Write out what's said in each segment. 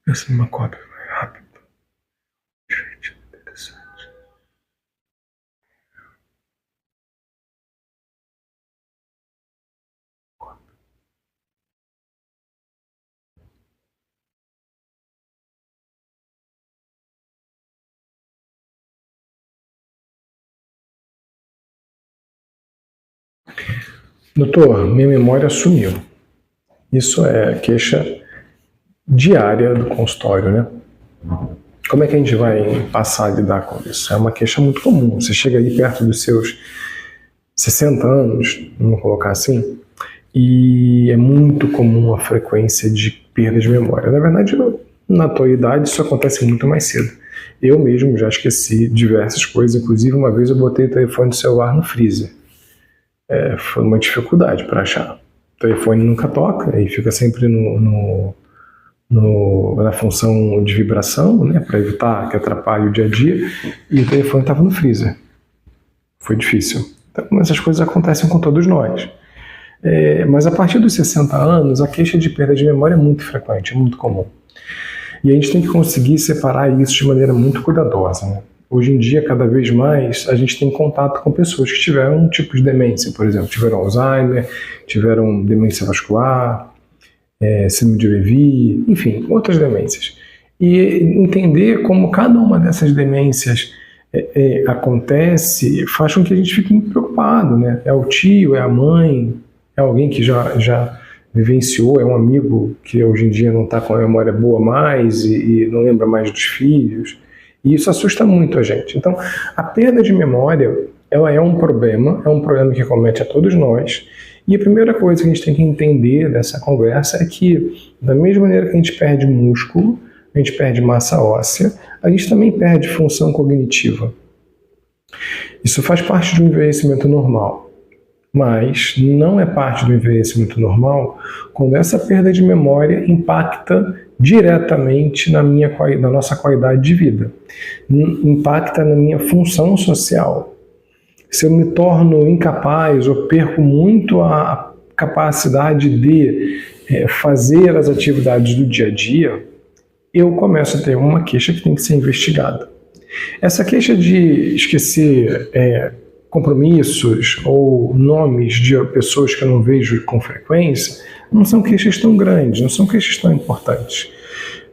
Essa é uma cópia mais rápida. Gente, interessante. Doutor, minha memória sumiu. Isso é queixa diária do consultório, né? Como é que a gente vai passar a lidar com isso? É uma queixa muito comum. Você chega aí perto dos seus 60 anos, vamos colocar assim, e é muito comum a frequência de perda de memória. Na verdade, na tua idade, isso acontece muito mais cedo. Eu mesmo já esqueci diversas coisas, inclusive uma vez eu botei o telefone do celular no freezer. Foi uma dificuldade para achar. O telefone nunca toca, e fica sempre na função de vibração, né, para evitar que atrapalhe o dia a dia, e o telefone estava no freezer. Foi difícil. Então, essas coisas acontecem com todos nós. Mas a partir dos 60 anos, a queixa de perda de memória é muito frequente, é muito comum. E a gente tem que conseguir separar isso de maneira muito cuidadosa, né? Hoje em dia, cada vez mais, a gente tem contato com pessoas que tiveram um tipo de demência, por exemplo, tiveram Alzheimer, tiveram demência vascular, síndrome de Lewy, enfim, outras demências. E entender como cada uma dessas demências acontece faz com que a gente fique muito preocupado, né? É o tio, é a mãe, é alguém que já vivenciou, é um amigo que hoje em dia não está com a memória boa mais e não lembra mais dos filhos. E isso assusta muito a gente. Então, a perda de memória, ela é um problema que comete a todos nós. E a primeira coisa que a gente tem que entender dessa conversa é que, da mesma maneira que a gente perde músculo, a gente perde massa óssea, a gente também perde função cognitiva. Isso faz parte do envelhecimento normal. Mas não é parte do envelhecimento normal quando essa perda de memória impacta diretamente na nossa qualidade de vida, impacta na minha função social. Se eu me torno incapaz ou perco muito a capacidade de fazer as atividades do dia a dia, eu começo a ter uma queixa que tem que ser investigada. Essa queixa de esquecer compromissos ou nomes de pessoas que eu não vejo com frequência não são queixas tão grandes, não são queixas tão importantes.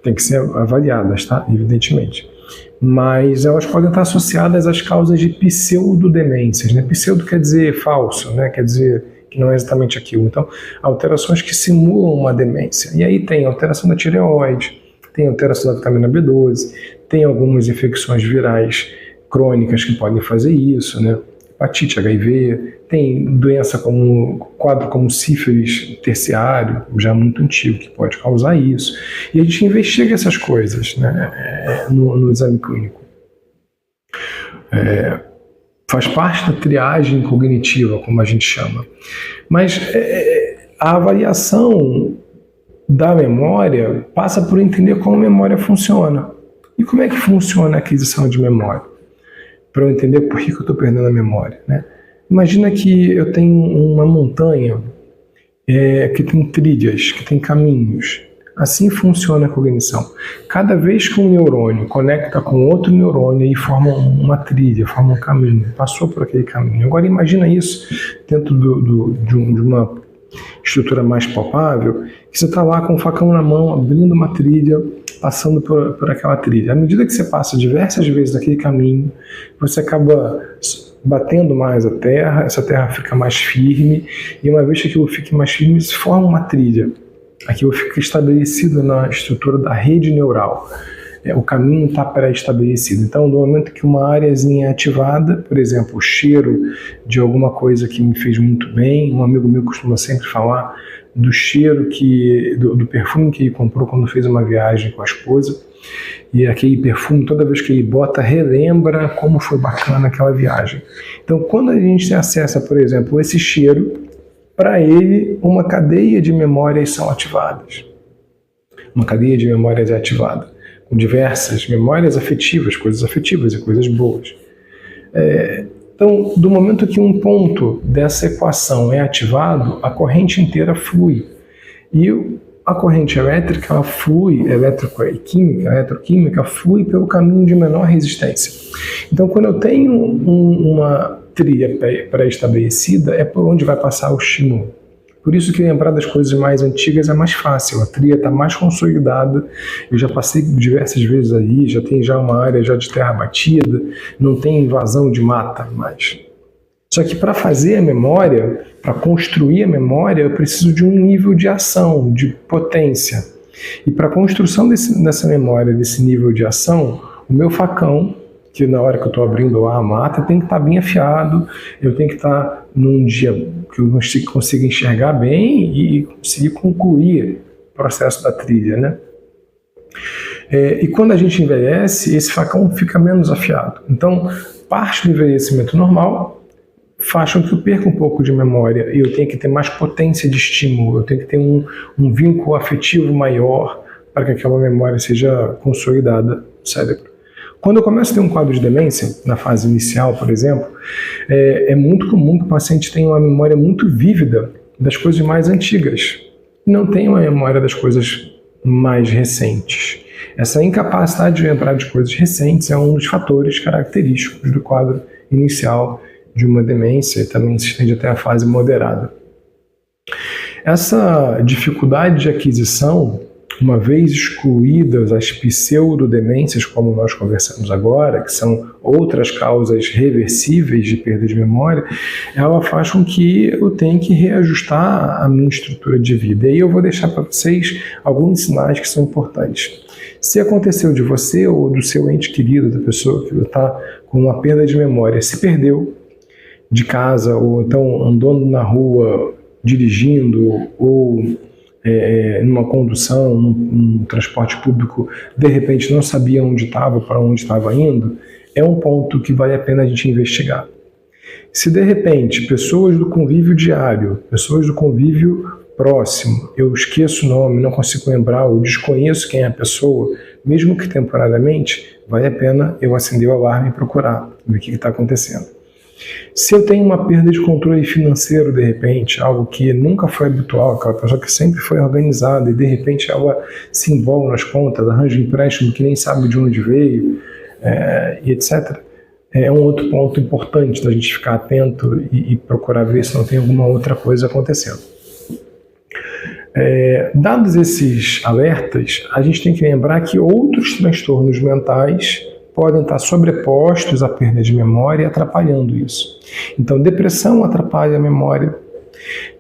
Tem que ser avaliadas, tá? Evidentemente. Mas elas podem estar associadas às causas de pseudodemências, né? Pseudo quer dizer falso, né? Quer dizer que não é exatamente aquilo. Então, alterações que simulam uma demência. E aí tem alteração da tireoide, tem alteração da vitamina B12, tem algumas infecções virais crônicas que podem fazer isso, né? Hepatite, HIV, tem doença quadro como sífilis terciário, já muito antigo, que pode causar isso. E a gente investiga essas coisas, né, no exame clínico. Faz parte da triagem cognitiva, como a gente chama. Mas a avaliação da memória passa por entender como a memória funciona. E como é que funciona a aquisição de memória? Para eu entender por que eu estou perdendo a memória, né? Imagina que eu tenho uma montanha que tem trilhas, que tem caminhos. Assim funciona a cognição. Cada vez que um neurônio conecta com outro neurônio e forma uma trilha, forma um caminho, passou por aquele caminho. Agora imagina isso dentro de uma estrutura mais palpável, que você está lá com o facão na mão, abrindo uma trilha, passando por aquela trilha. À medida que você passa diversas vezes aquele caminho, você acaba batendo mais a terra, essa terra fica mais firme, e uma vez que aquilo fique mais firme, se forma uma trilha. Aquilo fica estabelecido na estrutura da rede neural. O caminho está pré-estabelecido. Então, no momento que uma áreazinha é ativada, por exemplo, o cheiro de alguma coisa que me fez muito bem, um amigo meu costuma sempre falar do cheiro do perfume que ele comprou quando fez uma viagem com a esposa, e aquele perfume, toda vez que ele bota, relembra como foi bacana aquela viagem. Então, quando a gente acessa, por exemplo, esse cheiro, para ele, uma cadeia de memórias são ativadas. Uma cadeia de memórias é ativada, com diversas memórias afetivas, coisas afetivas e coisas boas. Então, do momento que um ponto dessa equação é ativado, a corrente inteira flui. E a corrente elétrica, ela flui, eletroquímica, flui pelo caminho de menor resistência. Então, quando eu tenho uma tria pré-estabelecida, é por onde vai passar o estímulo. Por isso que lembrar das coisas mais antigas é mais fácil, a tria está mais consolidada, eu já passei diversas vezes ali, já tem uma área já de terra batida, não tem invasão de mata mais. Só que para fazer a memória, para construir a memória, eu preciso de um nível de ação, de potência. E para a construção dessa memória, desse nível de ação, o meu facão, que na hora que eu estou abrindo lá a mata, tem que estar bem afiado, eu tenho que estar num dia que eu consiga enxergar bem e conseguir concluir o processo da trilha, né? E quando a gente envelhece, esse facão fica menos afiado. Então, parte do envelhecimento normal faz com que eu perca um pouco de memória e eu tenho que ter mais potência de estímulo, eu tenho que ter um vínculo afetivo maior para que aquela memória seja consolidada no cérebro. Quando eu começo a ter um quadro de demência, na fase inicial, por exemplo, é muito comum que o paciente tenha uma memória muito vívida das coisas mais antigas e não tenha uma memória das coisas mais recentes. Essa incapacidade de lembrar de coisas recentes é um dos fatores característicos do quadro inicial de uma demência e também se estende até a fase moderada. Essa dificuldade de aquisição, uma vez excluídas as pseudodemências, como nós conversamos agora, que são outras causas reversíveis de perda de memória, ela faz com que eu tenha que reajustar a minha estrutura de vida. E aí eu vou deixar para vocês alguns sinais que são importantes. Se aconteceu de você ou do seu ente querido, da pessoa que está com uma perda de memória, se perdeu de casa ou então andando na rua, dirigindo ou numa condução, num transporte público, de repente não sabia onde estava, para onde estava indo, é um ponto que vale a pena a gente investigar. Se de repente pessoas do convívio diário, pessoas do convívio próximo, eu esqueço o nome, não consigo lembrar ou desconheço quem é a pessoa, mesmo que temporariamente, vale a pena eu acender o alarme e procurar, ver o que está acontecendo. Se eu tenho uma perda de controle financeiro, de repente, algo que nunca foi habitual, aquela pessoa que sempre foi organizada e de repente ela se envolve nas contas, arranja um empréstimo que nem sabe de onde veio, e etc., é um outro ponto importante da gente ficar atento e procurar ver se não tem alguma outra coisa acontecendo. Dados esses alertas, a gente tem que lembrar que outros transtornos mentais podem estar sobrepostos à perda de memória e atrapalhando isso. Então, depressão atrapalha a memória,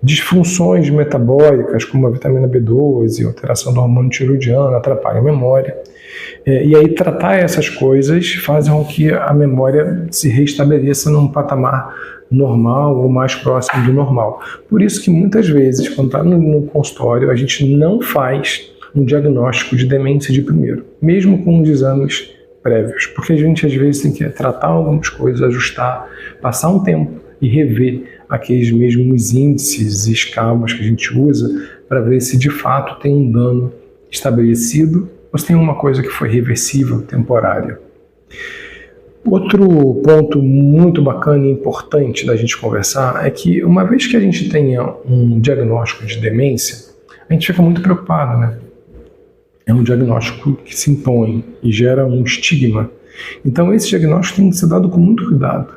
disfunções metabólicas, como a vitamina B12, alteração do hormônio tiroidiano, atrapalha a memória. E aí, tratar essas coisas faz com que a memória se restabeleça num patamar normal ou mais próximo do normal. Por isso que muitas vezes, quando está no consultório, a gente não faz um diagnóstico de demência de primeiro, mesmo com os exames prévios, porque a gente às vezes tem que tratar algumas coisas, ajustar, passar um tempo e rever aqueles mesmos índices e escalas que a gente usa para ver se de fato tem um dano estabelecido ou se tem uma coisa que foi reversível, temporária. Outro ponto muito bacana e importante da gente conversar é que uma vez que a gente tenha um diagnóstico de demência, a gente fica muito preocupado, né? É um diagnóstico que se impõe e gera um estigma. Então esse diagnóstico tem que ser dado com muito cuidado.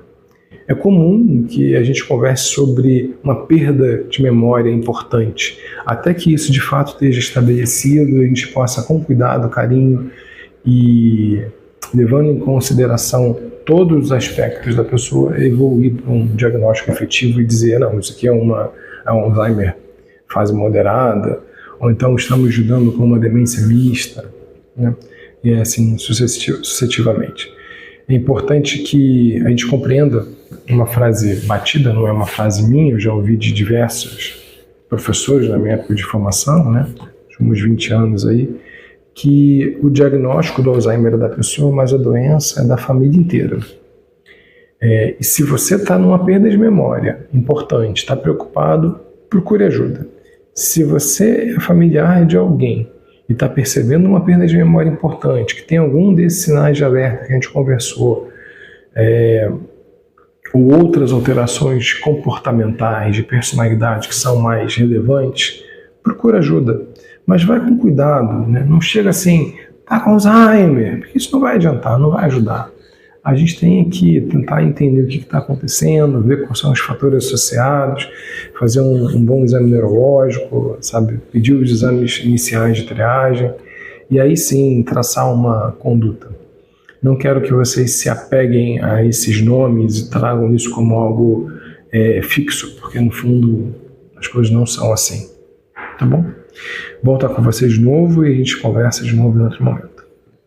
É comum que a gente converse sobre uma perda de memória importante, até que isso de fato esteja estabelecido e a gente possa, com cuidado, carinho e levando em consideração todos os aspectos da pessoa, evoluir para um diagnóstico efetivo e dizer, não, isso aqui é um Alzheimer fase moderada, ou então estamos lidando com uma demência mista, né? E assim sucessivamente. É importante que a gente compreenda uma frase batida, não é uma frase minha, eu já ouvi de diversos professores na minha época de formação, né? Uns 20 anos aí, que o diagnóstico do Alzheimer da pessoa, mas a doença é da família inteira. E se você está numa perda de memória importante, está preocupado, procure ajuda. Se você é familiar de alguém e está percebendo uma perda de memória importante, que tem algum desses sinais de alerta que a gente conversou, ou outras alterações comportamentais, de personalidade que são mais relevantes, procura ajuda. Mas vai com cuidado, né? Não chega assim, tá com Alzheimer, porque isso não vai adiantar, não vai ajudar. A gente tem que tentar entender o que está acontecendo, ver quais são os fatores associados, fazer um bom exame neurológico, sabe? Pedir os exames iniciais de triagem e aí sim traçar uma conduta. Não quero que vocês se apeguem a esses nomes e tragam isso como algo fixo, porque no fundo as coisas não são assim, tá bom? Vou estar com vocês de novo e a gente conversa de novo em outro momento.